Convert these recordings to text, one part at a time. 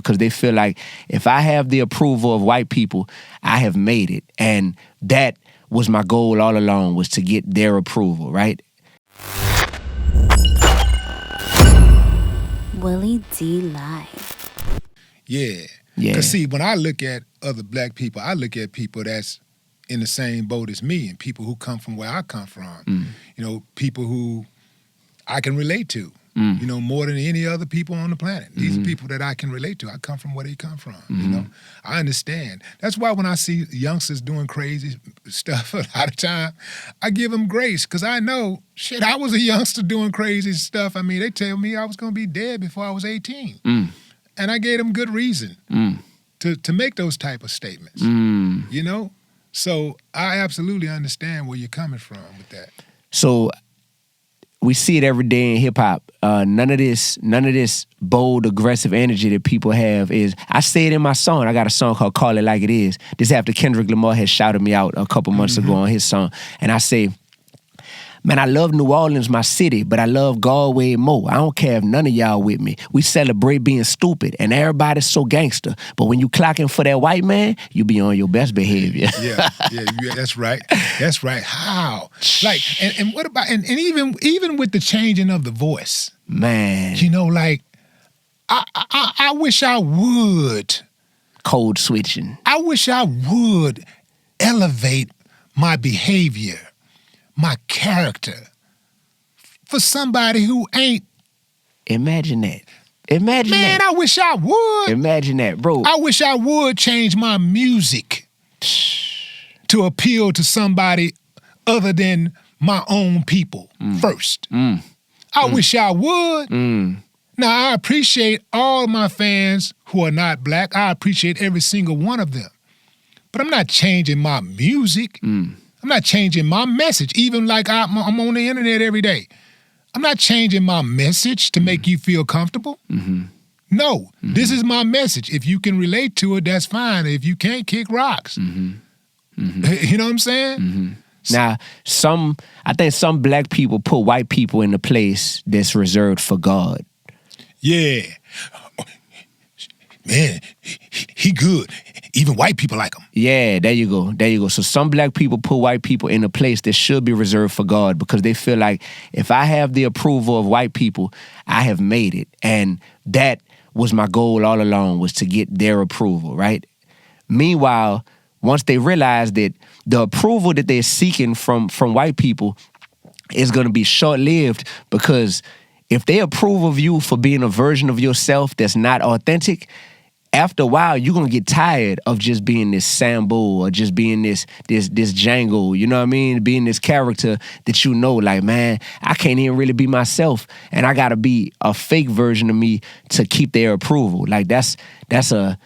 because they feel like if I have the approval of white people, I have made it. And that was my goal all along, was to get their approval, right? Willie D Live. Yeah. Yeah. Because see, when I look at other black people, I look at people that's in the same boat as me and people who come from where I come from. You know, people who I can relate to, you know, more than any other people on the planet. These are people that I can relate to. I come from where they come from, you know. I understand. That's why when I see youngsters doing crazy stuff a lot of time, I give them grace because I know, shit, I was a youngster doing crazy stuff. I mean, they tell me I was going to be dead before I was 18. And I gave them good reason to make those type of statements, you know? So I absolutely understand where you're coming from with that. So we see it every day in hip hop. None of this bold, aggressive energy that people have is. I say it in my song. I got a song called "Call It Like It Is." This after Kendrick Lamar had shouted me out a couple months ago on his song, and I say, man, I love New Orleans, my city, but I love Galway more. I don't care if none of y'all with me. We celebrate being stupid, and everybody's so gangster. But when you clocking for that white man, you be on your best behavior. yeah, that's right. That's right. How? Like, and what about, and even with the changing of the voice, man, you know, like, I wish I would. Code switching. I wish I would elevate my behavior, my character, for somebody who ain't. Imagine that. Imagine Man, that. I wish I would. Imagine that, bro. I wish I would change my music to appeal to somebody other than my own people first. I wish I would. Now, I appreciate all my fans who are not black. I appreciate every single one of them. But I'm not changing my music. I'm not changing my message, even like I'm on the internet every day. I'm not changing my message to make you feel comfortable. No, this is my message. If you can relate to it, that's fine. If you can't, kick rocks. You know what I'm saying? Now, I think some black people put white people in a place that's reserved for God. Yeah. Man, he good. Even white people like him. Yeah, there you go. There you go. So some black people put white people in a place that should be reserved for God because they feel like if I have the approval of white people, I have made it. And that was my goal all along, was to get their approval, right? Meanwhile, once they realize that the approval that they're seeking from white people is going to be short-lived, because if they approve of you for being a version of yourself that's not authentic, after a while, you're gonna get tired of just being this Sambo or just being this Django, you know what I mean? Being this character that you know, like, man, I can't even really be myself, and I gotta be a fake version of me to keep their approval. Like, that's a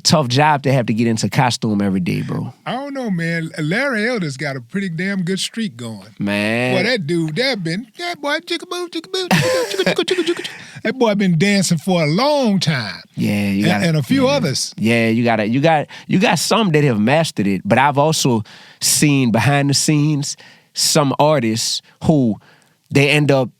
tough job to have to get into costume every day, bro. I don't know, man. Larry Elder's got a pretty damn good streak going. Man. Boy, that boy, jigaboo, jigaboo, jigaboo. That boy been dancing for a long time. Yeah, you got and a few others. Yeah, you got some that have mastered it, but I've also seen behind the scenes some artists who they end up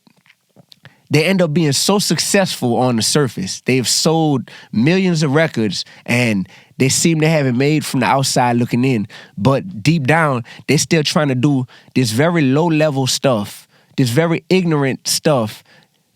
being so successful on the surface. They've sold millions of records and they seem to have it made from the outside looking in. But deep down, they're still trying to do this very low-level stuff, this very ignorant stuff,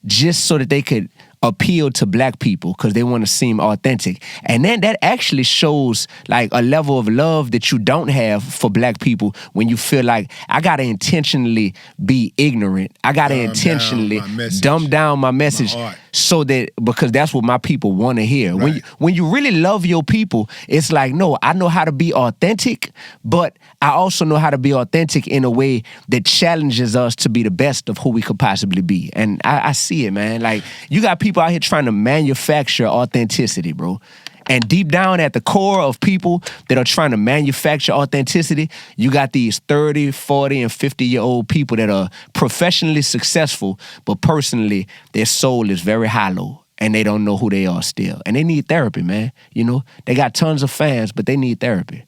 just so that they could appeal to black people because they want to seem authentic. And then that actually shows like a level of love that you don't have for black people when you feel like, I got to intentionally be ignorant. I got to intentionally dumb down my message so that, because that's what my people want to hear. Right. When you really love your people, it's like, no, I know how to be authentic, but I also know how to be authentic in a way that challenges us to be the best of who we could possibly be. And I see it, man. Like, you got people out here trying to manufacture authenticity, bro. And deep down at the core of people that are trying to manufacture authenticity, you got these 30, 40, and 50-year-old people that are professionally successful, but personally, their soul is very hollow, and they don't know who they are still. And they need therapy, man. You know, they got tons of fans, but they need therapy.